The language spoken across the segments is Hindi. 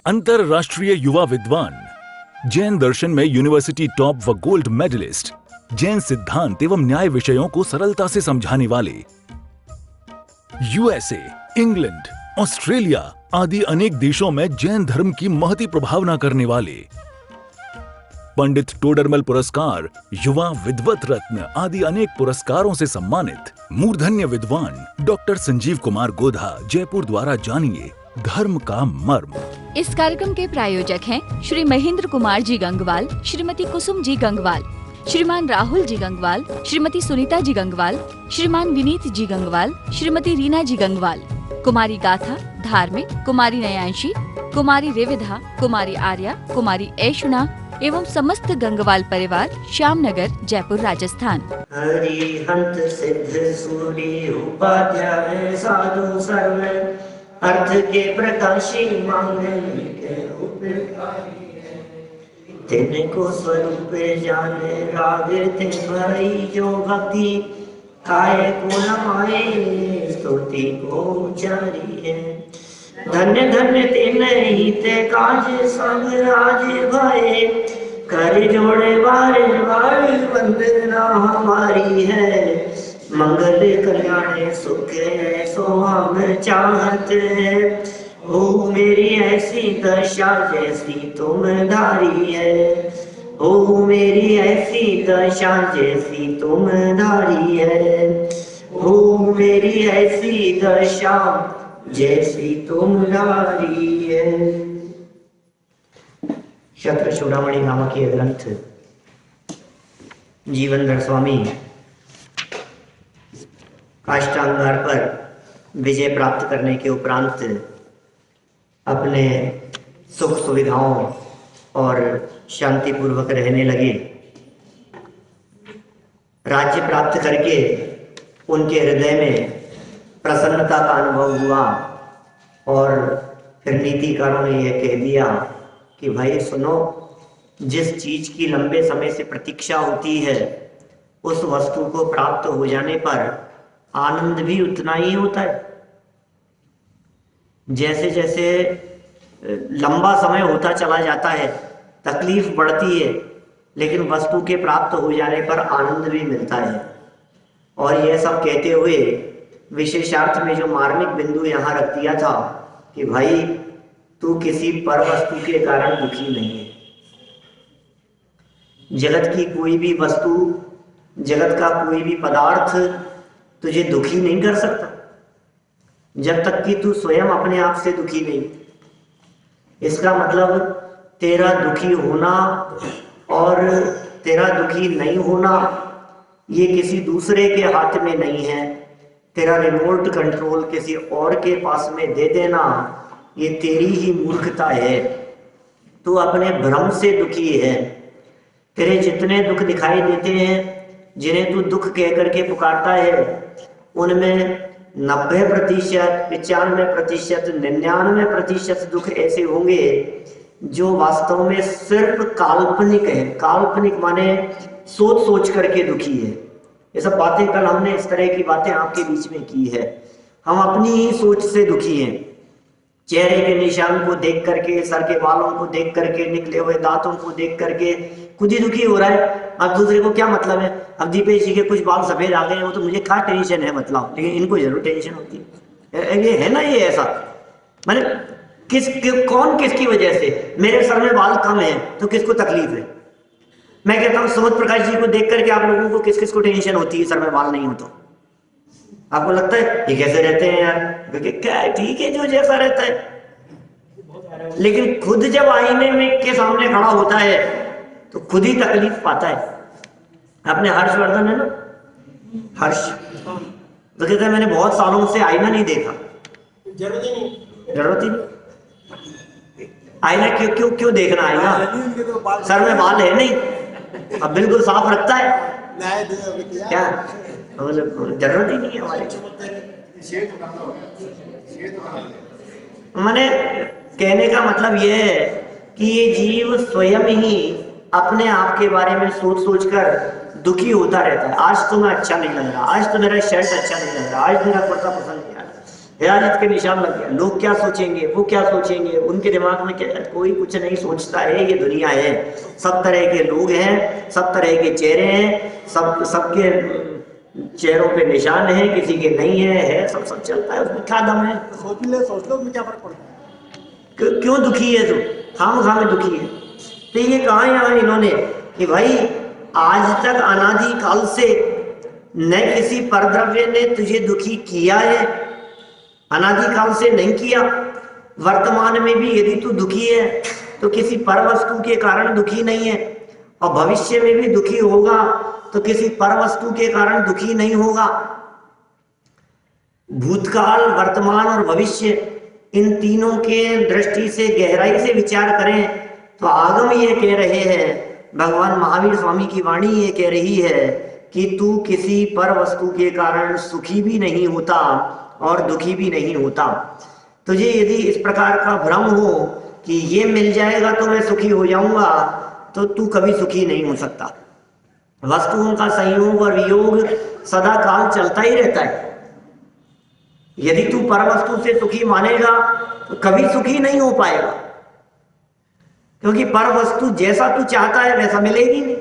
अंतरराष्ट्रीय युवा विद्वान, जैन दर्शन में यूनिवर्सिटी टॉप व गोल्ड मेडलिस्ट, जैन सिद्धांत एवं न्याय विषयों को सरलता से समझाने वाले, यूएसए, इंग्लैंड, ऑस्ट्रेलिया आदि अनेक देशों में जैन धर्म की महती प्रभावना करने वाले, पंडित टोडरमल पुरस्कार, युवा विद्वत रत्न आदि अनेक पुरस्कारों से सम्मानित मूर्धन्य विद्वान डॉक्टर संजीव कुमार गोधा जयपुर द्वारा जानिए धर्म का मर्म। इस कार्यक्रम के प्रायोजक हैं श्री महेंद्र कुमार जी गंगवाल, श्रीमती कुसुम जी गंगवाल, श्रीमान राहुल जी गंगवाल, श्रीमती सुनीता जी गंगवाल, श्रीमान विनीत जी गंगवाल, श्रीमती रीना जी गंगवाल, कुमारी गाथा, धार्मिक, कुमारी नयांशी, कुमारी रेविधा, कुमारी आर्या, कुमारी ऐशुना एवं समस्त गंगवाल परिवार, श्यामनगर, जयपुर, राजस्थान। हरिहंत सिद्ध सूरी उपाध्याय साधु सर्व अर्थ के प्रकाशी मांगने के उपकारी है। तिनको स्वरूप जाने राग तिन भरी जो भक्ति काय को नमाए स्तुति को उचारी है। धन्य धन्य तिन ही ते काज सब आज भाए कर जोड़े बारे बारे वंदना हमारी है। मंगल कल्याण सुख सो हम चाहत है। हो मेरी ऐसी दशा जैसी तुम धारी है। हो मेरी ऐसी दशा जैसी तुम धारी है। हो मेरी ऐसी दशा जैसी तुम धारी है। शत्र चूड़ामणि नामक ये ग्रंथ जीवनधर स्वामी काष्ठांगार पर विजय प्राप्त करने के उपरांत अपने सुख सुविधाओं और शांति पूर्वक रहने लगे। राज्य प्राप्त करके उनके हृदय में प्रसन्नता का अनुभव हुआ और फिर नीतिकारों ने यह कह दिया कि भाई सुनो, जिस चीज की लंबे समय से प्रतीक्षा होती है उस वस्तु को प्राप्त हो जाने पर आनंद भी उतना ही होता है। जैसे जैसे लंबा समय होता चला जाता है तकलीफ बढ़ती है, लेकिन वस्तु के प्राप्त हो जाने पर आनंद भी मिलता है। और यह सब कहते हुए विशेषार्थ में जो मार्मिक बिंदु यहाँ रख दिया था कि भाई तू किसी पर वस्तु के कारण दुखी नहीं है। जगत की कोई भी वस्तु, जगत का कोई भी पदार्थ तुझे दुखी नहीं कर सकता जब तक कि तू स्वयं अपने आप से दुखी नहीं। इसका मतलब तेरा दुखी होना और तेरा दुखी नहीं होना ये किसी दूसरे के हाथ में नहीं है। तेरा रिमोट कंट्रोल किसी और के पास में दे देना ये तेरी ही मूर्खता है। तू अपने भ्रम से दुखी है। तेरे जितने दुख दिखाई देते हैं, जिन्हें तू दुख कह करके पुकारता है, उनमें 90%, 95%, 99% दुख ऐसे होंगे जो वास्तव में सिर्फ काल्पनिक है। काल्पनिक माने सोच सोच करके दुखी है। ये सब बातें कल हमने इस तरह की बातें आपके बीच में की है। हम अपनी ही सोच से दुखी हैं। चेहरे के निशान को देख करके, सर के बालों को देख करके, निकले हुए दांतों को देख करके खुद ही दुखी हो रहा है। अब दूसरे को क्या मतलब है? अब दीपेश जी के कुछ बाल सफेद आ गए, वो तो मुझे क्या टेंशन है मतलब, लेकिन इनको जरूर टेंशन होती है। ये है ना, ये ऐसा मैंने कौन किसकी वजह से? मेरे सर में बाल कम है तो किसको तकलीफ है? मैं कहता हूँ सुमित प्रकाश जी को देख करके आप लोगों को किस किस को टेंशन होती है सर में बाल नहीं हो तो? आपको लगता है ये कैसे रहते हैं यार? क्योंकि क्या ठीक है जो जैसा रहता है, लेकिन खुद जब आईने में के सामने खड़ा होता है तो खुद ही तकलीफ पाता है। आपने हर्षवर्धन है ना, हर्ष तो कहता है मैंने बहुत सालों से आईना नहीं देखा। जरूरत ही नहीं। आईना क्यों क्यों देखना? आईना सर में बाल है नहीं, अब बिल्कुल साफ रखता है क्या? जरूरत ही नहीं है हमारे। मैंने कहने का मतलब यह है कि ये जीव स्वयं ही अपने आप के बारे में सोच सोच कर दुखी होता रहता है। आज तो मैं अच्छा नहीं लग रहा, आज तो मेरा शर्ट अच्छा नहीं लग रहा, आज मेरा कुर्ता पसंद नहीं आ रहा, हिरासत के निशान लग गया। लोग क्या सोचेंगे, वो क्या सोचेंगे, उनके दिमाग में क्या, कोई कुछ नहीं सोचता है। ये दुनिया है, सब तरह के लोग हैं, सब तरह के चेहरे हैं, सबके चेहरों पे निशान है, किसी के नहीं है सब चलता है। उसमें क्या दम है? सोच लो उसमें क्या फर्क पड़ता है? क्यों दुखी है तू? खाम में दुखी है। तो ये कहा यहाँ इन्होंने कि भाई आज तक अनादि काल से न किसी परद्रव्य ने तुझे दुखी किया है, अनादि काल से नहीं किया। वर्तमान में भी यदि तू दुखी है तो किसी पर वस्तु के कारण दुखी नहीं है, और भविष्य में भी दुखी होगा तो किसी पर वस्तु के कारण दुखी नहीं होगा। भूतकाल, वर्तमान और भविष्य, इन तीनों के दृष्टि से गहराई से विचार करें तो आगम ये कह रहे हैं, भगवान महावीर स्वामी की वाणी ये कह रही है कि तू किसी पर वस्तु के कारण सुखी भी नहीं होता और दुखी भी नहीं होता। तुझे यदि इस प्रकार का भ्रम हो कि ये मिल जाएगा तो मैं सुखी हो जाऊंगा, तो तू कभी सुखी नहीं हो सकता। वस्तुओं का संयोग और वियोग सदा काल चलता ही रहता है। यदि तू पर वस्तु से सुखी मानेगा तो कभी सुखी नहीं हो पाएगा, क्योंकि पर वस्तु जैसा तू चाहता है वैसा मिलेगी नहीं,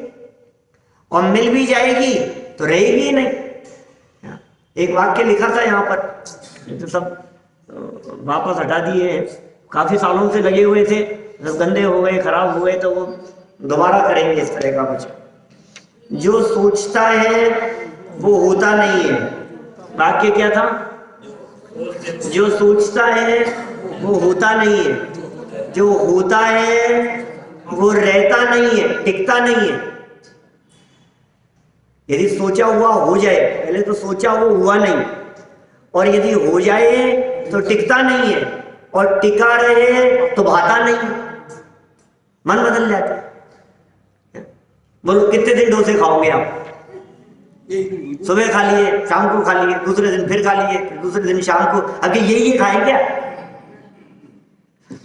और मिल भी जाएगी तो रहेगी नहीं। एक वाक्य लिखा था यहाँ पर, तो सब वापस हटा दिए हैं, काफी सालों से लगे हुए थे, जब गंदे हो गए, खराब हुए, तो वो दोबारा करेंगे इस तरह का कुछ। जो सोचता है वो होता नहीं है। वाक्य क्या था? जो सोचता है वो होता नहीं है, जो होता है वो रहता नहीं है, टिकता नहीं है। यदि सोचा हुआ हो जाए, पहले तो सोचा वो हुआ नहीं, और यदि हो जाए तो टिकता नहीं है, और टिका रहे तो भाता नहीं, मन बदल जाता है। बोलो कितने दिन डोसे खाओगे आप? सुबह खा लिए, शाम को खा लिए, दूसरे दिन फिर खा लिए, फिर दूसरे दिन शाम को, अभी यही खाए क्या?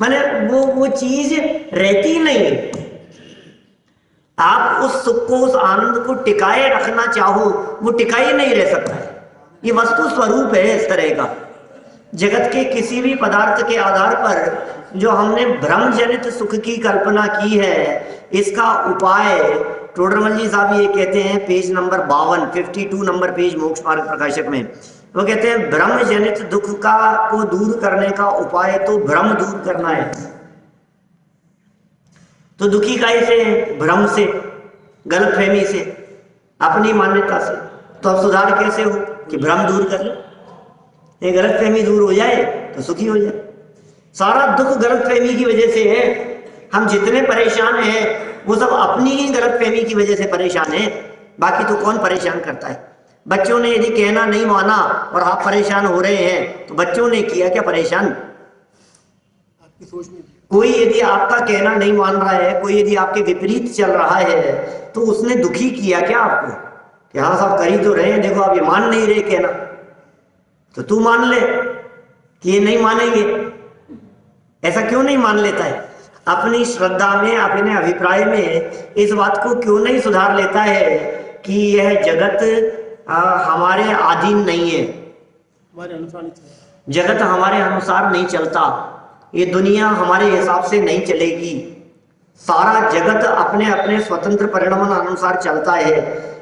माने वो चीज रहती नहीं है। आप उस सुख को, उस आनंद को टिकाए रखना चाहो, वो टिकाई नहीं रह सकता है। ये वस्तु स्वरूप है इस तरह का। जगत के किसी भी पदार्थ के आधार पर जो हमने भ्रम जनित सुख की कल्पना की है, इसका उपाय टोडरमल जी साहब ये कहते हैं, पेज नंबर 52, 52 नंबर पेज, मोक्ष मार्ग प्रकाशक में, वो कहते हैं भ्रम जनित दुख को दूर करने का उपाय तो भ्रम दूर करना है। तो दुखी कैसे? भ्रम से, गलतफहमी से, अपनी मान्यता से। तो अब सुधार कैसे हो कि भ्रम दूर कर लो, ये गलतफहमी दूर हो जाए तो सुखी हो जाए। सारा दुख गलतफहमी की वजह से है। हम जितने परेशान हैं वो सब अपनी ही गलतफहमी की वजह से परेशान है, बाकी तो कौन परेशान करता है? बच्चों ने यदि कहना नहीं माना और आप परेशान हो रहे हैं तो बच्चों ने किया क्या परेशान? आपकी सोच में कोई यदि आपका कहना नहीं मान रहा है, कोई यदि आपके विपरीत चल रहा है, तो उसने दुखी किया क्या आपको? कि हाँ साहब कर ही तो रहे हैं, देखो आप ये मान नहीं रहे कहना, तो तू मान ले कि ये नहीं मानेंगे। ऐसा क्यों नहीं मान लेता है? अपनी श्रद्धा में, अपने अभिप्राय में इस बात को क्यों नहीं सुधार लेता है कि यह जगत हमारे अधीन नहीं है, हमारे अनुसार नहीं चलता। जगत हमारे अनुसार नहीं चलता, ये दुनिया हमारे हिसाब से नहीं चलेगी। सारा जगत अपने अपने स्वतंत्र परिणाम अनुसार चलता है।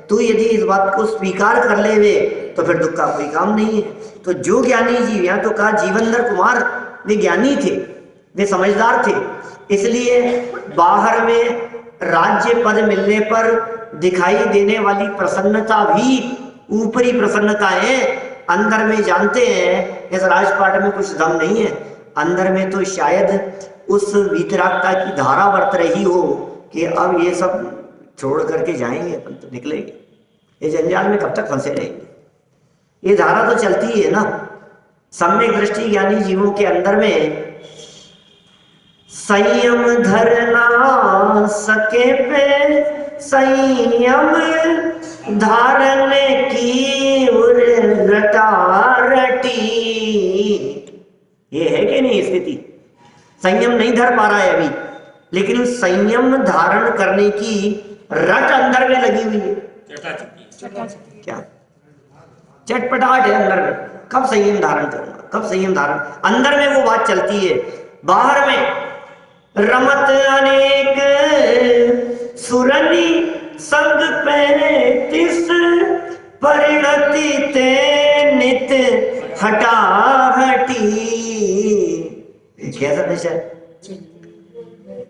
तो यदि इस बात को स्वीकार कर ले वे तो फिर दुख का कोई काम नहीं है। तो जो ज्ञानी जीव, यहाँ तो कहा जीवनधर कुमार, वे ज्ञानी थे, वे समझदार थे, इसलिए बाहर में राज्य पद मिलने पर दिखाई देने वाली प्रसन्नता भी ऊपरी प्रसन्नता है, अंदर में जानते हैं इस राजपाट में कुछ दम नहीं है। अंदर में तो शायद उस वीतरागता की धारा बरत रही हो कि अब ये सब छोड़ करके जाएंगे, अपन तो निकलेंगे, ये जंजाल में कब तक फंसे रहेंगे। ये धारा तो चलती ही है ना। सम्यक दृष्टि ज्ञानी जीवों के अंदर में संयम धरना सके पे संयम धारण की रटी, ये है कि नहीं स्थिति? संयम नहीं धर पा रहा है अभी, लेकिन संयम धारण करने की रट अंदर में लगी हुई है। क्या चटपटाहट है अंदर में, कब संयम धारण करूंगा, कब संयम धारण, अंदर में वो बात चलती है। बाहर में रमत अनेक सुरनी संग 35 परिणति ते नित हटाहटी। कैसा दशा है?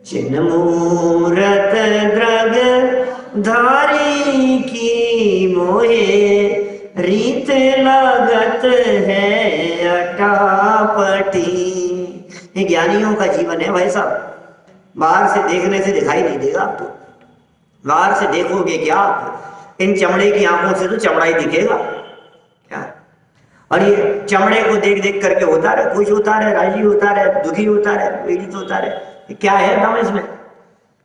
चिन्ह मूरत द्रग धारी की मोहे रीत लागत है अटापटी। ये ज्ञानियों का जीवन है भाई साहब। बाहर से देखने से दिखाई नहीं देगा आपको, बाहर से देखोगे क्या आप, इन चमड़े की आंखों से तो चमड़ा ही दिखेगा क्या। और ये चमड़े को देख देख करके होता रहे, खुश होता रहे, राजी होता रहे, दुखी होता रहे, पीड़ित होता रहे, क्या है दम इसमें?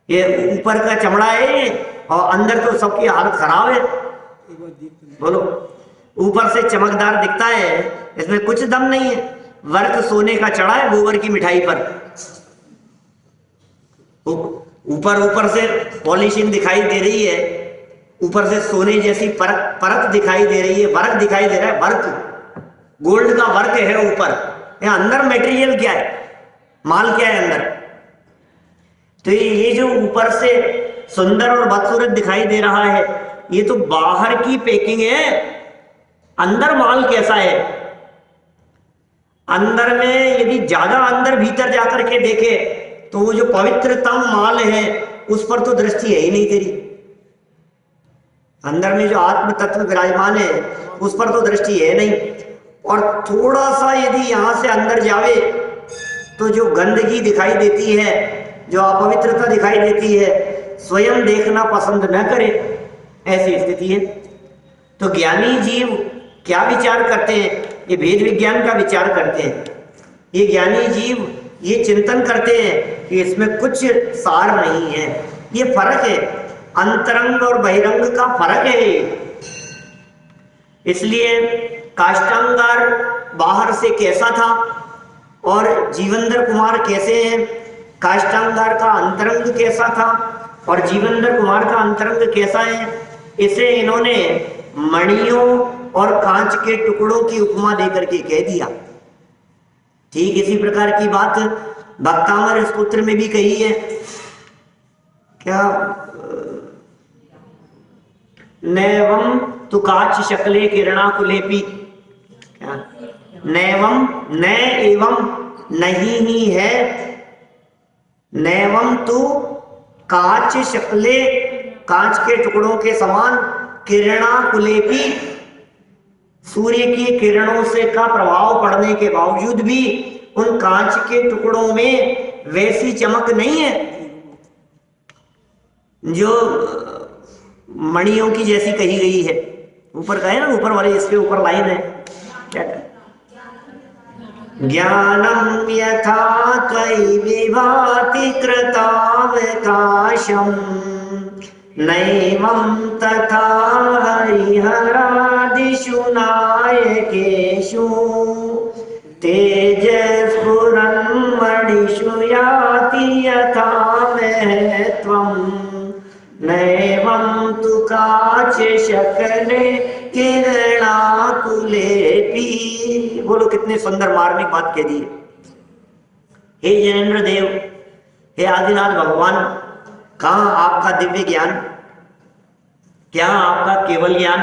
ये ऊपर का चमड़ा है और अंदर तो सबकी हालत खराब है। बोलो, ऊपर से चमकदार दिखता है, इसमें कुछ दम नहीं है। वर्क सोने का चढ़ा है गोबर की मिठाई पर, ऊपर से पॉलिशिंग दिखाई दे रही है, ऊपर से सोने जैसी परत दिखाई दे रही है, वर्क दिखाई दे रहा है, वर्क गोल्ड का वर्क है ऊपर। यहाँ अंदर मटेरियल क्या है, माल क्या है अंदर? तो ये जो ऊपर से सुंदर और बदसूरत दिखाई दे रहा है, ये तो बाहर की पैकिंग है। अंदर माल कैसा है? अंदर में यदि ज्यादा अंदर भीतर जाकर के देखे तो वो जो पवित्रतम माल है उस पर तो दृष्टि है ही नहीं तेरी। अंदर में जो आत्म तत्व विराजमान है उस पर तो दृष्टि है नहीं। और थोड़ा सा यदि यहां से अंदर जावे तो जो गंदगी दिखाई देती है, जो अपवित्रता दिखाई देती है, स्वयं देखना पसंद न करे, ऐसी स्थिति है। तो ज्ञानी जीव क्या विचार करते हैं? ये वेद विज्ञान का विचार करते हैं। ये ज्ञानी जीव ये चिंतन करते हैं कि इसमें कुछ सार नहीं है, ये फर्क है, अंतरंग और बहिरंग का फर्क है। इसलिए काष्टांगार बाहर से कैसा था और जीवंदर कुमार कैसे हैं, काष्टांगार का अंतरंग कैसा था और जीवंदर कुमार का अंतरंग कैसा है, इसे इन्होंने मणियों और कांच के टुकड़ों की उपमा देकर के कह दिया। ठीक इसी प्रकार की बात भक्तामर स्तोत्र में भी कही है। क्या? नैवम तु काच शकले किरणाकुलेपी, क्या? नैवम, न एवं नहीं ही है, नैवम तु काच शकले, कांच के टुकड़ों के समान, किरणाकुलेपी, सूर्य की किरणों से का प्रभाव पड़ने के बावजूद भी उन कांच के टुकड़ों में वैसी चमक नहीं है जो मणियों की जैसी कही गई है। ऊपर का है ना, ऊपर वाले इसके ऊपर लाइन है, क्या? ज्ञानम यथा कई विभाति कृतावकाशम नैवं तथा हरिहरादिषु नायकेषु तेजस्फुरन्मणिषु याति यथा महत्त्वं नैवं तु काच शकले किरणाकुलेपि। बोलो, कितने सुंदर मार्मिक बात कह दी है। हे जनेन्द्र देव, हे आदिनाथ भगवान, कहाँ आपका दिव्य ज्ञान, क्या आपका केवल ज्ञान?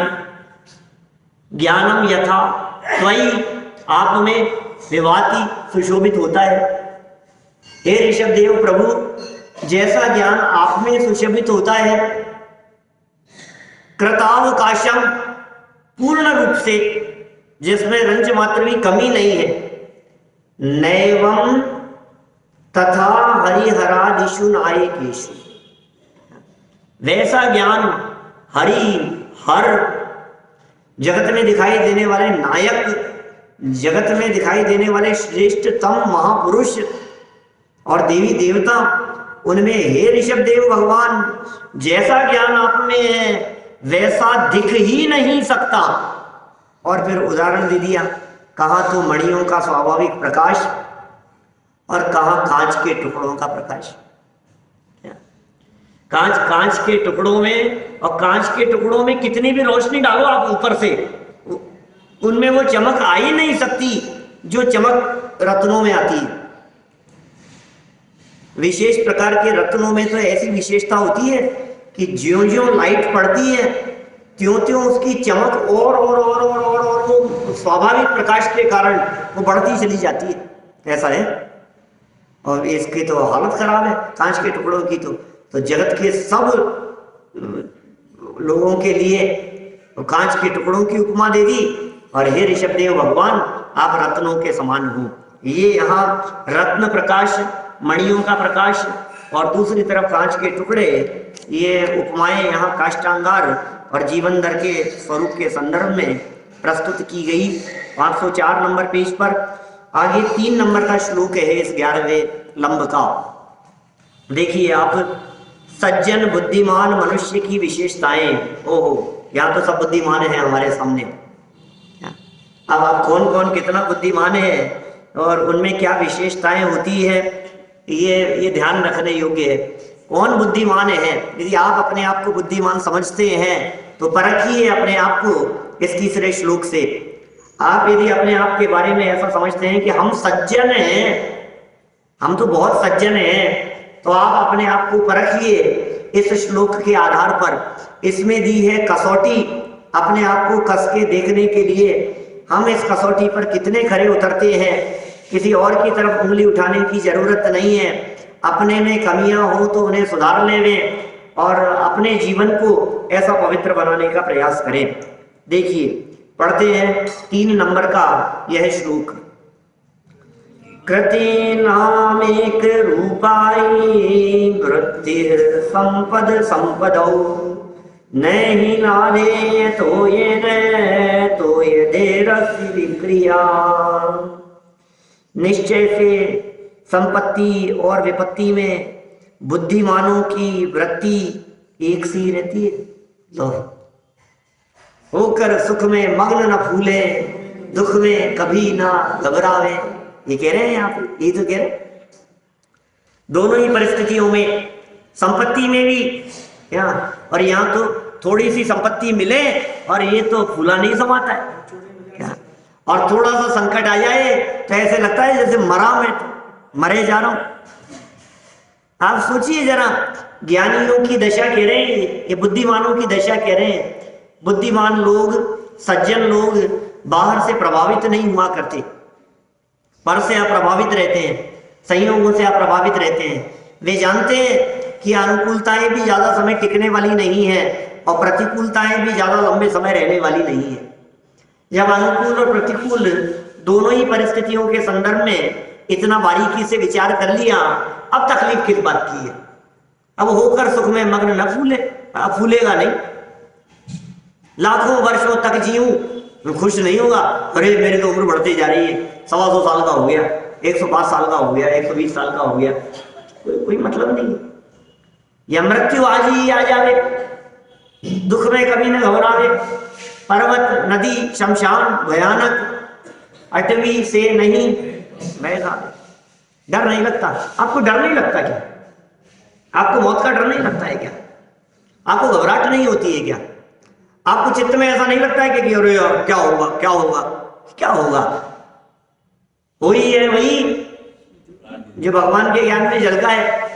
ज्ञानम यथा त्वयि, आप में विभाति, सुशोभित होता है। हे ऋषभ देव प्रभु, जैसा ज्ञान आप में सुशोभित होता है, कृतावकाशम, पूर्ण रूप से, जिसमें रंच मात्र भी कमी नहीं है, नैवं तथा हरिहरादिषु नायकेषु, वैसा ज्ञान हरि हर जगत में दिखाई देने वाले नायक, जगत में दिखाई देने वाले श्रेष्ठतम महापुरुष और देवी देवता, उनमें हे ऋषभ देव भगवान, जैसा ज्ञान आप में है वैसा दिख ही नहीं सकता। और फिर उदाहरण दे दिया, कहा तो मणियों का स्वाभाविक प्रकाश और कहा कांच के टुकड़ों का प्रकाश। कांच के टुकड़ों में, और कांच के टुकड़ों में कितनी भी रोशनी डालो आप ऊपर से, उनमें वो चमक आ ही नहीं सकती जो चमक रत्नों में आती है। विशेष प्रकार के रत्नों में तो ऐसी विशेषता होती है कि ज्यों-ज्यों लाइट पड़ती है त्यों-त्यों उसकी चमक और वो स्वाभाविक प्रकाश के कारण वो बढ़ती चली जाती है, ऐसा है। और इसकी तो हालत खराब है कांच के टुकड़ों की। तो जगत के सब लोगों के लिए कांच के टुकड़ों की उपमा दे दी और हे ऋषभदेव भगवान आप रत्नों के समान हो। ये यहाँ रत्न प्रकाश, मणियों का प्रकाश और दूसरी तरफ कांच के टुकड़े, ये उपमाएं यहाँ काष्ठांगार और जीवनधर के स्वरूप के संदर्भ में प्रस्तुत की गई। 504 नंबर पेज पर आगे 3 नंबर का श्लोक है इस 11वें लंब का। देखिए आप, सज्जन बुद्धिमान मनुष्य की विशेषताएं। ओहो, यहाँ तो सब बुद्धिमान है हमारे सामने। अब आप कौन कौन कितना बुद्धिमान है और उनमें क्या विशेषताएं होती है, ये ध्यान रखने योग्य है। कौन बुद्धिमान है? यदि आप अपने आप को बुद्धिमान समझते हैं तो परखिए अपने आप को इस तीसरे श्लोक से। आप यदि अपने आप के बारे में ऐसा समझते हैं कि हम सज्जन हैं, हम तो बहुत सज्जन हैं, तो आप अपने आप को परखिए इस श्लोक के आधार पर। इसमें दी है कसौटी, अपने आप को कस के देखने के लिए। हम इस कसौटी पर कितने खरे उतरते हैं, किसी और की तरफ उंगली उठाने की जरूरत नहीं है। अपने में कमियां हो तो उन्हें सुधार लें और अपने जीवन को ऐसा पवित्र बनाने का प्रयास करें। देखिए पढ़ते हैं 3 नंबर का यह श्लोक। कृते नामेक रूपाई वृत्ति संपद संपदौ नहीं नादे तो ये दे रसी विक्रिया। निश्चय से संपत्ति और विपत्ति में बुद्धिमानों की वृत्ति एक सी रहती है। लो, होकर सुख में मग्न न फूले, दुख में कभी ना घबरावे। ये कह रहे हैं यहाँ पे, ये तो कह रहे हैं। दोनों ही परिस्थितियों में, संपत्ति में भी क्या, और यहाँ तो थोड़ी सी संपत्ति मिले और ये तो फूला नहीं समाता है क्या। और थोड़ा सा संकट आ जाए तो ऐसे लगता है जैसे मरे जा रहा हूं। आप सोचिए जरा, ज्ञानियों की दशा कह रहे हैं, ये बुद्धिमानों की दशा कह रहे हैं। बुद्धिमान लोग, सज्जन लोग बाहर से प्रभावित नहीं हुआ करते, पर से अप्रभावित रहते हैं, संयोगों से अप्रभावित रहते हैं। वे जानते हैं कि अनुकूलताएं भी ज्यादा समय टिकने वाली नहीं है और प्रतिकूलताएं भी ज्यादा लंबे समय रहने वाली नहीं है। जब अनुकूल और प्रतिकूल दोनों ही परिस्थितियों के संदर्भ में इतना बारीकी से विचार कर लिया, अब तकलीफ किस बात की है। अब होकर सुख में मग्न न फूले, अब फूलेगा नहीं। लाखों वर्षों तक जीऊं, खुश नहीं होगा। अरे मेरी तो उम्र बढ़ती जा रही है, 125 साल का हो गया, 105 साल का हो गया, 120 साल का हो गया, कोई मतलब नहीं। या मृत्यु आज ही आ जावे, दुख में कभी न घबरावे। पर्वत नदी शमशान भयानक, अटवी से नहीं बहना। डर नहीं लगता आपको? डर नहीं लगता क्या? आपको मौत का डर नहीं लगता है क्या? आपको घबराहट नहीं होती है क्या? आपको चित्त में ऐसा नहीं लगता है कि अरे यार क्या होगा क्या होगा क्या होगा? वही है, वही जो भगवान के ज्ञान में झलका है।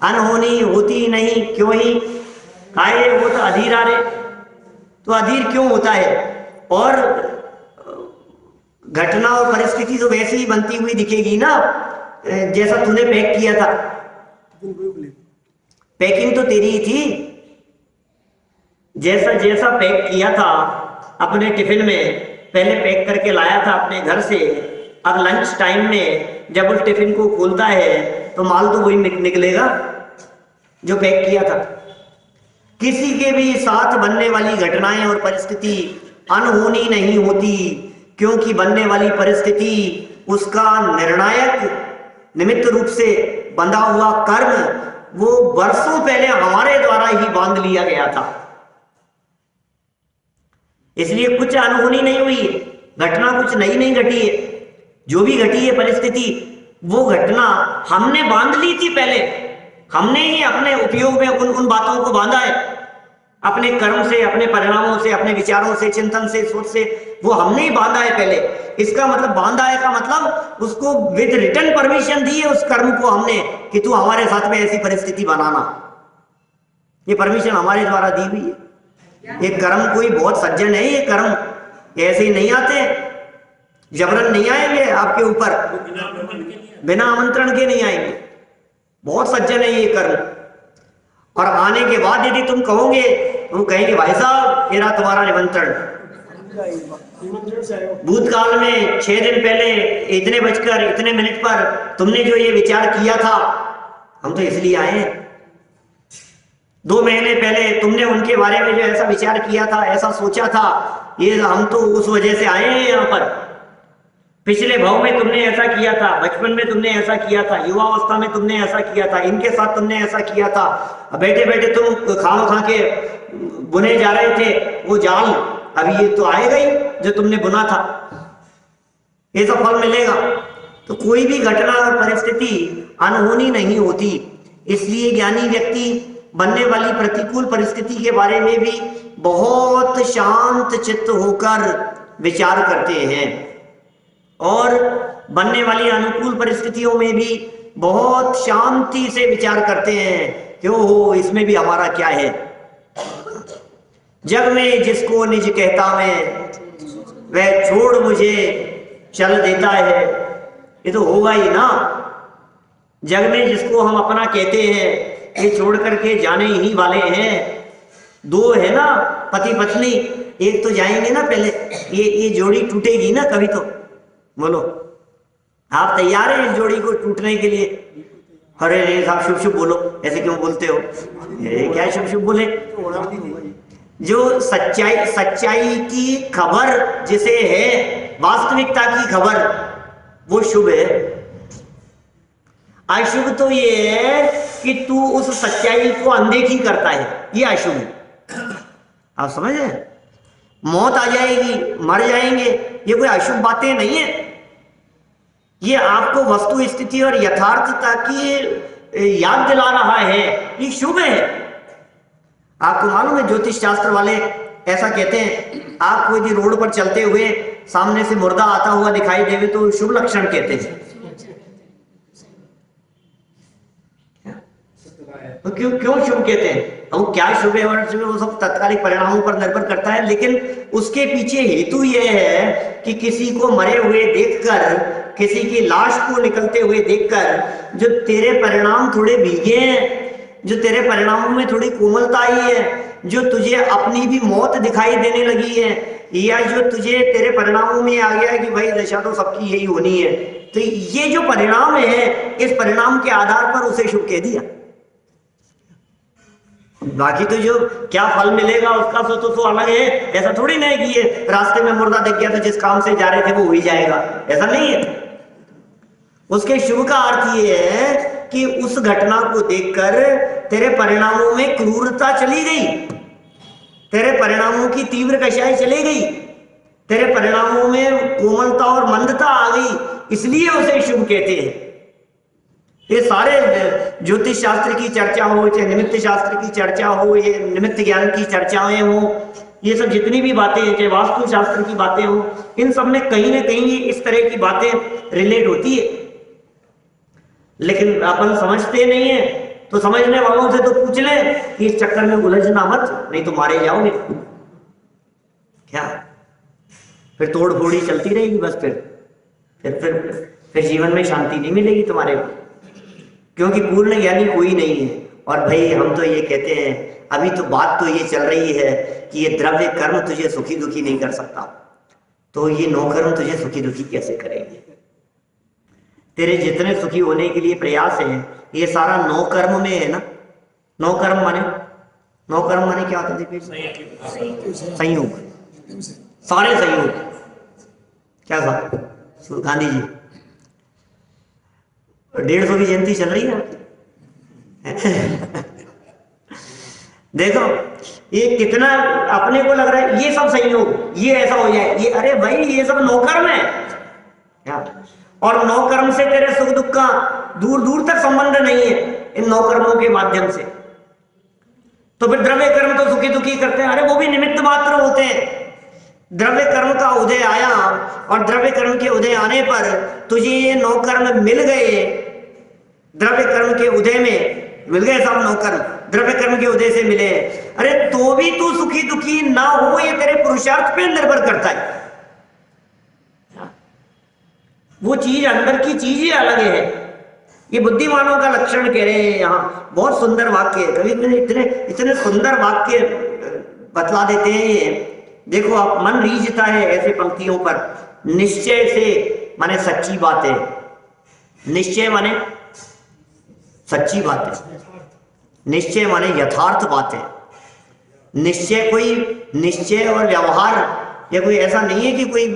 अनहोनी होती नहीं क्यों ही काहे, वो तो अधीर आ रहे। तो अधीर क्यों होता है? और घटना और परिस्थिति तो वैसे ही बनती हुई दिखेगी ना जैसा तूने पैक किया था। पैकिंग तो तेरी ही थी। जैसा जैसा पैक किया था अपने टिफिन में, पहले पैक करके लाया था अपने घर से, अब लंच टाइम में जब उस टिफिन को खोलता है तो माल तो वही निकलेगा जो पैक किया था। किसी के भी साथ बनने वाली घटनाएं और परिस्थिति अनहोनी नहीं होती, क्योंकि बनने वाली परिस्थिति उसका निर्णायक निमित्त रूप से बंधा हुआ कर्म वो वर्षों पहले हमारे द्वारा ही बांध लिया गया था। इसलिए कुछ अनहोनी नहीं हुई है, घटना कुछ नई नहीं घटी है। जो भी घटी है परिस्थिति, वो घटना हमने बांध ली थी पहले। हमने ही अपने उपयोग में उन बातों को बांधा है। अपने कर्म से, अपने परिणामों से, अपने विचारों से, चिंतन से, सोच से, वो हमने ही बांधा है पहले। इसका मतलब बांधा है का मतलब उसको विद रिटन परमिशन दी है उस कर्म को हमने कि तू हमारे साथ में ऐसी परिस्थिति बनाना। ये परमिशन हमारे द्वारा दी हुई है। ये कर्म कोई बहुत सज्जन है, ये कर्म ऐसे ही नहीं आते, जबरन नहीं आएंगे आपके ऊपर, बिना आमंत्रण के नहीं आएंगे। बहुत सज्जन है ये कर्म। और आने के बाद यदि तुम कहोगे, तुम कहेंगे भाई साहब मेरा तुम्हारा निमंत्रण, भूतकाल में 6 दिन पहले इतने बजकर इतने मिनट पर तुमने जो ये विचार किया था, हम तो इसलिए आए हैं। 2 महीने पहले तुमने उनके बारे में जो ऐसा विचार किया था, ऐसा सोचा था, ये हम तो उस वजह से आए हैं यहाँ पर। पिछले भाव में तुमने ऐसा किया था, बचपन में तुमने ऐसा किया था, युवावस्था में तुमने ऐसा किया था, इनके साथ तुमने ऐसा किया था। बैठे बैठे तुम खाम खा के बुने जा रहे थे वो जाल, अभी ये तो आएगा ही जो तुमने बुना था, ये तो फल मिलेगा। तो कोई भी घटना और परिस्थिति अनहोनी नहीं होती। इसलिए ज्ञानी व्यक्ति बनने वाली प्रतिकूल परिस्थिति के बारे में भी बहुत शांत चित्त होकर विचार करते हैं, और बनने वाली अनुकूल परिस्थितियों में भी बहुत शांति से विचार करते हैं, क्यों हो इसमें भी हमारा क्या है। जग में जिसको निज कहता मैं, वह छोड़ मुझे चल देता है। ये तो होगा ही ना। जग में जिसको हम अपना कहते हैं, ये छोड़ करके जाने ही वाले हैं। 2 है ना पति पत्नी, एक तो जाएंगे ना पहले, ये जोड़ी टूटेगी ना कभी तो। बोलो आप तैयार हैं इस जोड़ी को टूटने के लिए? अरे नहीं साहब शुभ शुभ बोलो, ऐसे क्यों बोलते हो? क्या शुभ शुभ बोले? जो सच्चाई की खबर जिसे है, वास्तविकता की खबर, वो शुभ है। अशुभ तो ये है कि तू उस सच्चाई को अनदेखी करता है, ये अशुभ है। आप समझ रहे हैं? मौत आ जाएगी, मर जाएंगे, ये कोई अशुभ बातें नहीं है। ये आपको वस्तु स्थिति और यथार्थता की याद दिला रहा है, ये शुभ है। आपको मालूम है ज्योतिष शास्त्र वाले ऐसा कहते हैं, आपको यदि रोड पर चलते हुए सामने से मुर्दा आता हुआ दिखाई देवे तो शुभ लक्षण कहते हैं। तो क्यों शुभ कहते हैं? वो क्या शुभ है और अशुभ है वो सब तत्कालिक परिणामों पर निर्भर करता है, लेकिन उसके पीछे हेतु यह है कि किसी को मरे हुए देखकर, किसी की लाश को निकलते हुए देखकर जो तेरे परिणाम थोड़े भीगे हैं, जो तेरे परिणामों में थोड़ी कोमलता आई है, जो तुझे अपनी भी मौत दिखाई देने लगी है, या जो तुझे तेरे परिणामों में आ गया है कि भाई दशा तो सबकी यही होनी है, तो ये जो परिणाम है, इस परिणाम के आधार पर उसे शुभ कह दिया। बाकी तो जो क्या फल मिलेगा उसका तो अलग है। ऐसा थोड़ी नहीं कि ये रास्ते में मुर्दा दिख गया तो जिस काम से जा रहे थे वो हो ही जाएगा, ऐसा नहीं है। उसके शुभ का अर्थ ये है कि उस घटना को देखकर तेरे परिणामों में क्रूरता चली गई, तेरे परिणामों की तीव्र कषाय चली गई, तेरे परिणामों में कोमलता और मंदता आ गई, इसलिए उसे शुभ कहते हैं। ये सारे ज्योतिष शास्त्र की चर्चा हो, चाहे निमित्त शास्त्र की चर्चा हो, ये निमित्त ज्ञान की चर्चाएं हो, ये सब जितनी भी बातें हैं, चाहे वास्तु शास्त्र की बातें हो, इन सब में कहीं ना कहीं इस तरह की बातें रिलेट होती है। लेकिन अपन समझते नहीं है, तो समझने वालों से तो पूछ लें कि इस चक्कर में उलझना मत, नहीं तो मारे जाओगे। क्या फिर तोड़ फोड़ी चलती रहेगी बस, फिर जीवन में शांति नहीं मिलेगी तुम्हारे को, क्योंकि पूर्ण ज्ञानी कोई नहीं है। और भाई हम तो ये कहते हैं, अभी तो बात तो ये चल रही है कि ये द्रव्य कर्म तुझे सुखी दुखी नहीं कर सकता, तो ये नौकर्म तुझे सुखी दुखी कैसे करेंगे? तेरे जितने सुखी होने के लिए प्रयास है, ये सारा नौकर्म में है ना। नौकर्म माने क्या होता है? संयोग, सारे संयोग। क्या साहब गांधी जी 150 की जयंती चल रही है देखो ये कितना अपने को लग रहा है ये सब संयोग, ये ऐसा हो जाए, ये अरे भाई ये सब नौकर्म है क्या? और नौकर्म से तेरे सुख दुख का दूर दूर तक संबंध नहीं है इन नौकर्मों के माध्यम से। तो फिर द्रव्य कर्म तो सुखी दुखी करते हैं, अरे वो भी निमित्त मात्र होते हैं। द्रव्य कर्म का उदय आया और द्रव्य कर्म के उदय आने पर तुझे ये 9 कर्म मिल गए, द्रव्य कर्म के उदय में मिल गए सब 9 कर्म, द्रव्य कर्म के उदय से मिले, अरे तो भी तू सुखी दुखी ना हो, ये तेरे पुरुषार्थ पे निर्भर करता है। वो चीज अंदर की चीज ही अलग है। ये बुद्धिमानों का लक्षण कह रहे हैं यहाँ, बहुत सुंदर वाक्य है। कभी इतने इतने सुंदर वाक्य बतला देते हैं ये। देखो आप, मन रीझता है ऐसे पंक्तियों पर। निश्चय से माने सच्ची बात है, निश्चय माने सच्ची बात है, निश्चय माने यथार्थ बात है। निश्चय कोई निश्चय और व्यवहार या कोई ऐसा नहीं है कि कोई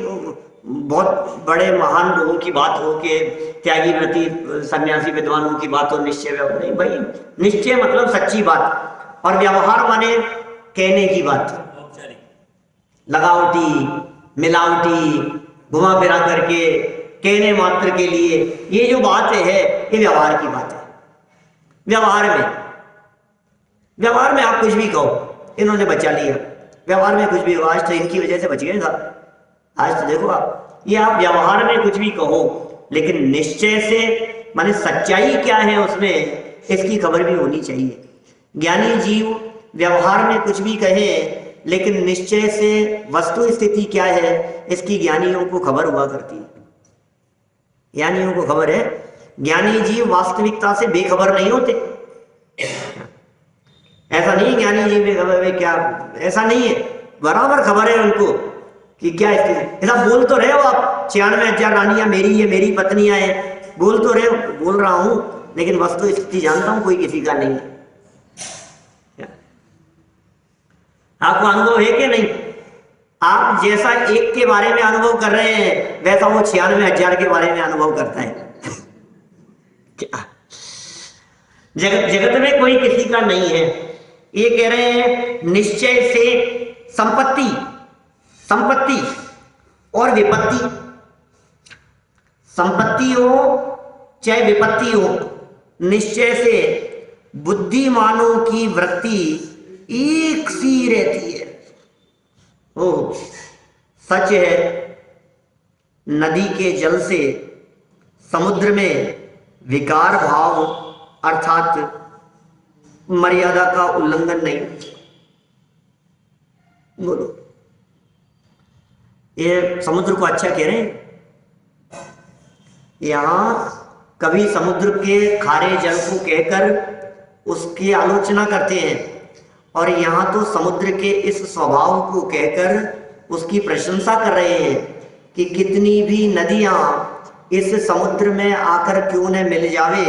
बहुत बड़े महान लोगों की बात हो कि त्यागी व्रती सन्यासी विद्वानों की बात हो, निश्चय व्यवहार नहीं भाई। निश्चय मतलब सच्ची बात, और व्यवहार माने कहने की बात, लगावटी मिलावटी घुमा फिरा करके कहने मात्र के लिए ये जो बात है ये व्यवहार की बात है। व्यवहार में आप कुछ भी कहो, इन्होंने बचा लिया, व्यवहार में कुछ भी, आज तो इनकी वजह से बच गए साहब। आज तो देखो आप, ये आप व्यवहार में कुछ भी कहो, लेकिन निश्चय से माने सच्चाई क्या है उसमें, इसकी खबर भी होनी चाहिए। ज्ञानी जीव व्यवहार में कुछ भी कहे, लेकिन निश्चय से वस्तु स्थिति क्या है इसकी ज्ञानियों को खबर हुआ करती है। ज्ञानियों को खबर है। ज्ञानी जीव वास्तविकता से बेखबर नहीं होते। ऐसा नहीं ज्ञानी जीव बेखबर है क्या, ऐसा नहीं है, बराबर खबर है उनको कि क्या स्थिति। ऐसा बोल तो रहे हो आप, 96,000 रानियां मेरी है, मेरी पत्नियां हैं, बोल तो रहे हो, बोल रहा हूं, लेकिन वस्तु स्थिति जानता हूं कोई किसी का नहीं है। आपको अनुभव है कि नहीं? आप जैसा एक के बारे में अनुभव कर रहे हैं, वैसा वो 96,000 के बारे में अनुभव करता है। जगत में कोई किसी का नहीं है। ये कह रहे हैं निश्चय से संपत्ति और विपत्ति, संपत्ति हो चाहे विपत्ति हो, निश्चय से बुद्धिमानों की वृत्ति एक सी रहती है। ओ सच है, नदी के जल से समुद्र में विकार भाव अर्थात मर्यादा का उल्लंघन नहीं। बोलो, ये समुद्र को अच्छा कह रहे हैं। यहां कभी समुद्र के खारे जल को कहकर उसकी आलोचना करते हैं, और यहां तो समुद्र के इस स्वभाव को कहकर उसकी प्रशंसा कर रहे हैं कि कितनी भी नदियां इस समुद्र में आकर क्यों न मिल जावे,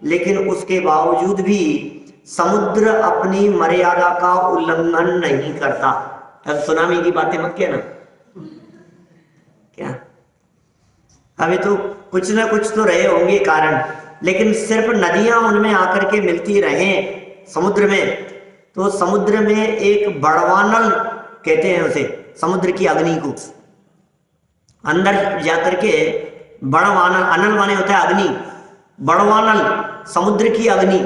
लेकिन उसके बावजूद भी समुद्र अपनी मर्यादा का उल्लंघन नहीं करता। अब सुनामी की बातें मत कहना, क्या अभी तो कुछ ना कुछ तो रहे होंगे कारण, लेकिन सिर्फ नदियां उनमें आकर के मिलती रहें समुद्र में, तो समुद्र में एक बड़वानल कहते हैं उसे, समुद्र की अग्नि को अंदर जाकर के बड़वानल, अनल माने होता है अग्नि, बड़वानल समुद्र की अग्नि,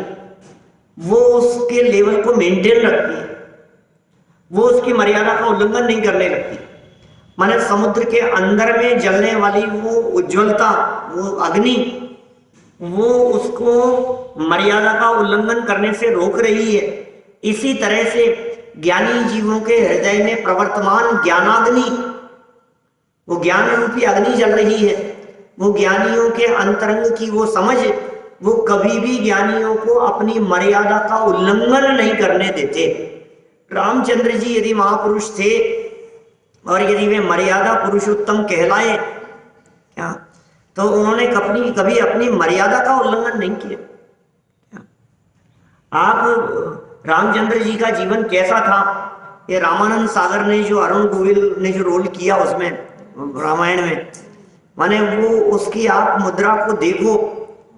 वो उसके लेवल को मेंटेन रखती है, वो उसकी मर्यादा का उल्लंघन नहीं करने लगती। माने समुद्र के अंदर में जलने वाली वो उज्ज्वलता, वो अग्नि, वो उसको मर्यादा का उल्लंघन करने से रोक रही है। इसी तरह से ज्ञानी जीवों के हृदय में प्रवर्तमान ज्ञानाग्नि, वो ज्ञान रूपी अग्नि जल रही है। वो ज्ञानियों के अंतरंग की वो समझ, वो कभी भी ज्ञानियों को अपनी मर्यादा का उल्लंघन नहीं करने देते। रामचंद्र जी यदि महापुरुष थे और यदि वे मर्यादा पुरुषोत्तम कहलाए क्या, तो उन्होंने कभी अपनी मर्यादा का उल्लंघन नहीं किया। आप रामचंद्र जी का जीवन कैसा था, ये रामानंद सागर ने जो, अरुण गोविल ने जो रोल किया उसमें रामायण में, माने वो उसकी आप मुद्रा को देखो,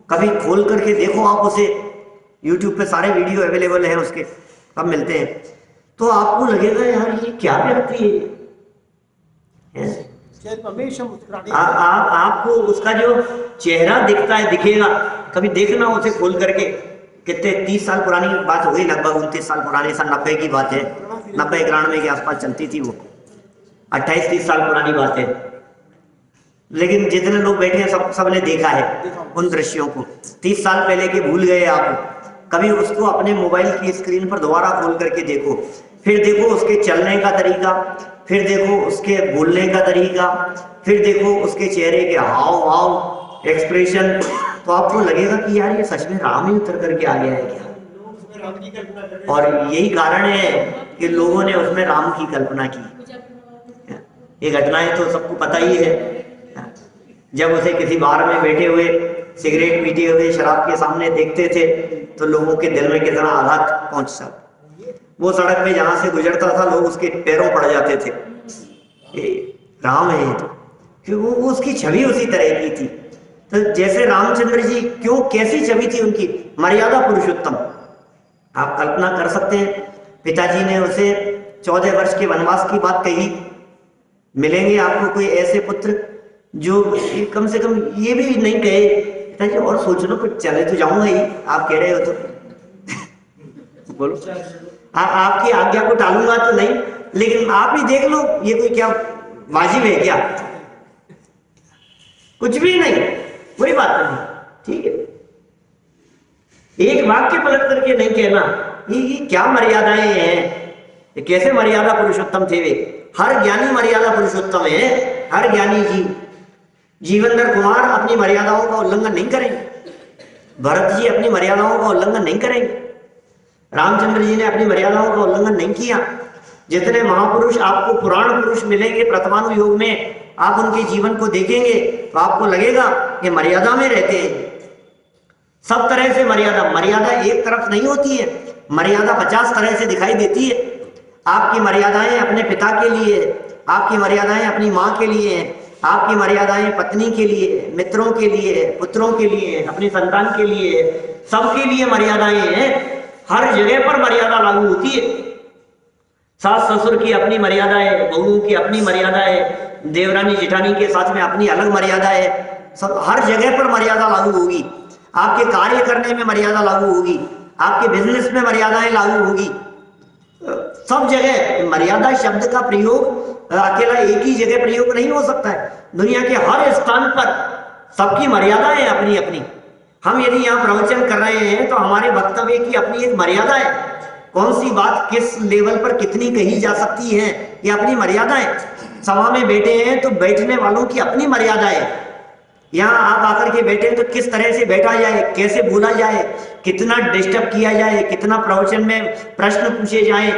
कभी खोल करके देखो आप उसे, YouTube पे सारे वीडियो अवेलेबल हैं उसके, सब मिलते हैं, तो आपको लगेगा यार ये क्या व्यक्ति है। आपको उसका जो चेहरा दिखता है, दिखेगा, कभी देखना उसे खोल करके कितने 30 साल पुरानी बात हो गई, लगभग 29 साल पुरानी, सन 90 की बात है, 90-91 के आसपास चलती थी वो, 28-30 साल पुरानी बात है। लेकिन जितने लोग बैठे हैं सबने देखा है उन दृश्यों को। 30 साल पहले के भूल गए आप, कभी उसको अपने मोबाइल की स्क्रीन पर दोबारा खोल करके देखो, फिर देखो उसके चलने का तरीका, फिर देखो उसके बोलने का तरीका, फिर देखो उसके चेहरे के हाव भाव, एक्सप्रेशन, तो आपको लगेगा कि यार ये सच में राम ही उतर करके आ गया है क्या। और यही कारण है कि लोगों ने उसमें राम की कल्पना की। ये घटनाएं तो सबको पता ही है। जब उसे किसी बार में बैठे हुए सिगरेट पीते हुए शराब के सामने देखते थे तो लोगों के दिल में कितना आघात पहुंचता। वो सड़क पे जहां से गुजरता था लोग उसके पैरों पड़ जाते थे, ये राम है तो, कि वो उसकी छवि उसी तरह की थी। तो जैसे रामचंद्र जी, क्यों कैसी छवि थी उनकी, मर्यादा पुरुषोत्तम। आप कल्पना कर सकते हैं, पिताजी ने उसे 14 वर्ष के वनवास की बात कही, मिलेंगे आपको कोई ऐसे पुत्र जो कम से कम ये भी नहीं कहे पिताजी और सोच लो, कुछ चले तो जाऊंगा ही, आप कह रहे हो तो बोलो, आपकी आज्ञा को टालूंगा तो नहीं, लेकिन आप ही देख लो, ये कोई क्या वाजिब है क्या, कुछ भी नहीं, कोई बात नहीं, ठीक है। एक वाक्य पलट करके नहीं कहना, ये क्या मर्यादाएं हैं, ये कैसे मर्यादा पुरुषोत्तम थे वे। हर ज्ञानी मर्यादा पुरुषोत्तम है, हर ज्ञानी जी। जीवनधर कुमार अपनी मर्यादाओं का उल्लंघन नहीं करेंगे, भरत जी अपनी मर्यादाओं का उल्लंघन नहीं करेंगे, रामचंद्र जी ने अपनी मर्यादाओं का उल्लंघन नहीं किया। जितने महापुरुष आपको पुराण पुरुष मिलेंगे प्रथमानुयोग में, आप उनके जीवन को देखेंगे तो आपको लगेगा कि मर्यादा में रहते हैं। सब तरह से मर्यादा एक तरफ नहीं होती है, मर्यादा 50 तरह से दिखाई देती है। आपकी मर्यादाएं अपने पिता के लिए, आपकी मर्यादाएं अपनी माँ के लिए हैं, आपकी मर्यादाएं पत्नी के लिए, मित्रों के लिए, पुत्रों के लिए, अपनी संतान के लिए, सबके लिए मर्यादाएं हैं। हर जगह पर मर्यादा लागू होती है। सास ससुर की अपनी मर्यादा है, बहुओं की अपनी मर्यादा है, देवरानी जेठानी के साथ में अपनी अलग मर्यादा है। सब हर जगह पर मर्यादा लागू होगी। आपके कार्य करने में मर्यादा लागू होगी, आपके बिजनेस में मर्यादाएं लागू होगी। सब जगह मर्यादा शब्द का प्रयोग अकेला एक ही जगह प्रयोग नहीं हो सकता है। दुनिया के हर स्थान पर सबकी मर्यादा है अपनी अपनी। हम यदि यहाँ प्रवचन कर रहे हैं तो हमारे वक्तव्य की अपनी एक मर्यादा है। कौन सी बात किस लेवल पर कितनी कही जा सकती है, ये अपनी मर्यादा है। सभा में बैठे हैं तो बैठने वालों की अपनी मर्यादा है। यहाँ आप आकर के बैठे तो किस तरह से बैठा जाए, कैसे बोला जाए, कितना डिस्टर्ब किया जाए, कितना प्रवचन में प्रश्न पूछे जाए,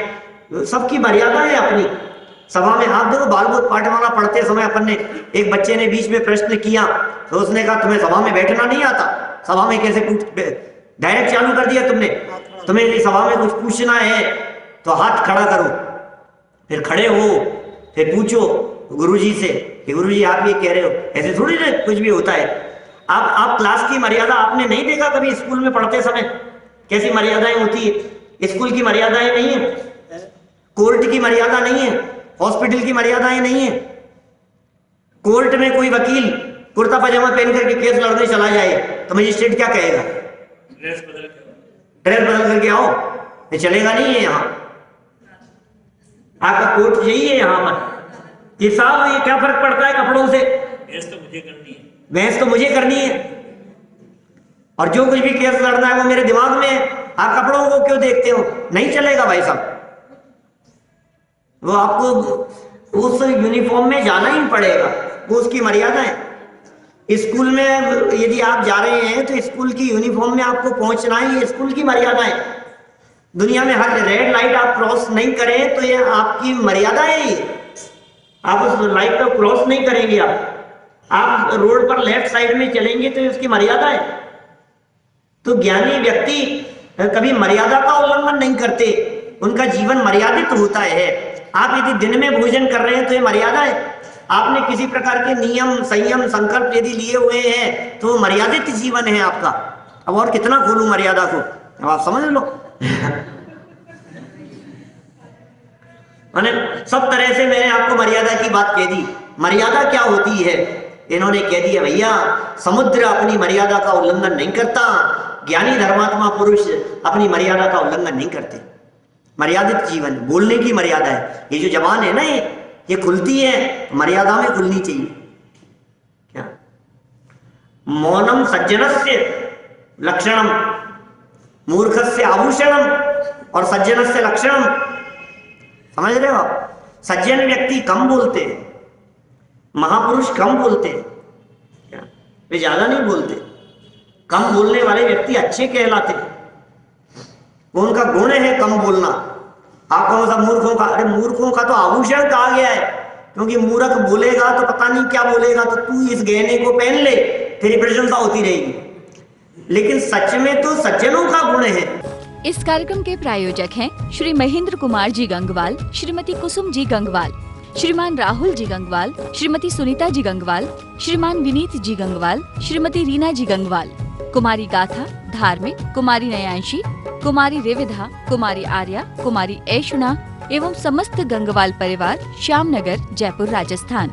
सबकी मर्यादा है अपनी। सभा में आप देखो बालबोध पाठमाला पढ़ते समय अपन ने एक बच्चे ने बीच में प्रश्न किया तो उसने कहा तुम्हें सभा में बैठना नहीं आता, सभा में कैसे डायरेक्ट चालू कर दिया तुमने, तुम्हें यदि सभा में कुछ पूछना है तो हाथ खड़ा करो, फिर खड़े हो, फिर पूछो गुरुजी से कि गुरुजी आप ये कह रहे हो, ऐसे थोड़ी ना कुछ भी होता है। आप क्लास की मर्यादा आपने नहीं देखा कभी स्कूल में पढ़ते समय कैसी मर्यादाएं होती है। स्कूल की मर्यादाएं नहीं है, कोर्ट की मर्यादा नहीं है, हॉस्पिटल की मर्यादाएं नहीं है। कोर्ट में कोई वकील कुर्ता पजामा पहन करके केस लड़ने चला जाए तो मजिस्ट्रेट क्या कहेगा, ड्रेस बदल करके आओ, ये चलेगा नहीं है। यहाँ आपका कोर्ट यही है। यहाँ पर ये साहब ये क्या फर्क पड़ता है कपड़ों से, बहस तो मुझे करनी है, बहस तो मुझे करनी है, और जो कुछ भी केस लड़ना है वो मेरे दिमाग में है। आप कपड़ों को क्यों देखते हो, नहीं चलेगा भाई साहब। वो आपको उस यूनिफॉर्म में जाना ही पड़ेगा, वो उसकी मर्यादा है। स्कूल में यदि आप जा रहे हैं तो स्कूल की यूनिफॉर्म में आपको पहुंचना ही, ये स्कूल की मर्यादा है। दुनिया में हर रेड लाइट आप क्रॉस नहीं करें तो ये आपकी मर्यादा है। आप उस लाइट को क्रॉस नहीं करेंगे, आप रोड पर लेफ्ट साइड में चलेंगे तो उसकी मर्यादा है। तो ज्ञानी व्यक्ति कभी मर्यादा का उल्लंघन नहीं करते, उनका जीवन मर्यादित होता है। आप यदि दिन में भोजन कर रहे हैं तो ये मर्यादा है। आपने किसी प्रकार के नियम संयम संकल्प यदि लिए हुए हैं तो मर्यादित जीवन है आपका। अब और कितना खोलूं मर्यादा को, अब आप समझ लो। मैंने सब तरह से मैंने आपको मर्यादा की बात कह दी। मर्यादा क्या होती है इन्होंने कह दिया, भैया समुद्र अपनी मर्यादा का उल्लंघन नहीं करता, ज्ञानी धर्मात्मा पुरुष अपनी मर्यादा का उल्लंघन नहीं करते। मर्यादित जीवन, बोलने की मर्यादा है। ये जो जबान है ना, ये खुलती है, मर्यादा में खुलनी चाहिए। क्या? मौनम सज्जनस्य लक्षणम, मूर्खस्य आभूषणम और सज्जनस्य लक्षणम। समझ रहे हो आप? सज्जन व्यक्ति कम बोलते हैं, महापुरुष कम बोलते हैं। क्या? वे ज्यादा नहीं बोलते। कम बोलने वाले व्यक्ति अच्छे कहलाते हैं। वो उनका गुण है कम बोलना। आप कहो सब मूर्खों का, अरे मूर्खों का तो आभूषण कहा गया है, क्योंकि मूर्ख बोलेगा तो पता नहीं क्या बोलेगा, तो तू इस गहने को पहन ले, तेरी प्रशंसा होती रहेगी। लेकिन सच में तो सज्जनों का गुण है। इस कार्यक्रम के प्रायोजक हैं श्री महेंद्र कुमार जी गंगवाल, श्रीमती कुसुम जी गंगवाल, श्रीमान राहुल जी गंगवाल, श्रीमती सुनीता जी गंगवाल, श्रीमान विनीत जी गंगवाल, श्रीमती रीना जी गंगवाल, कुमारी गाथा, धार्मिक, कुमारी नयांशी, कुमारी रेविधा, कुमारी आर्या, कुमारी ऐशुना एवं समस्त गंगवाल परिवार, श्यामनगर, जयपुर, राजस्थान।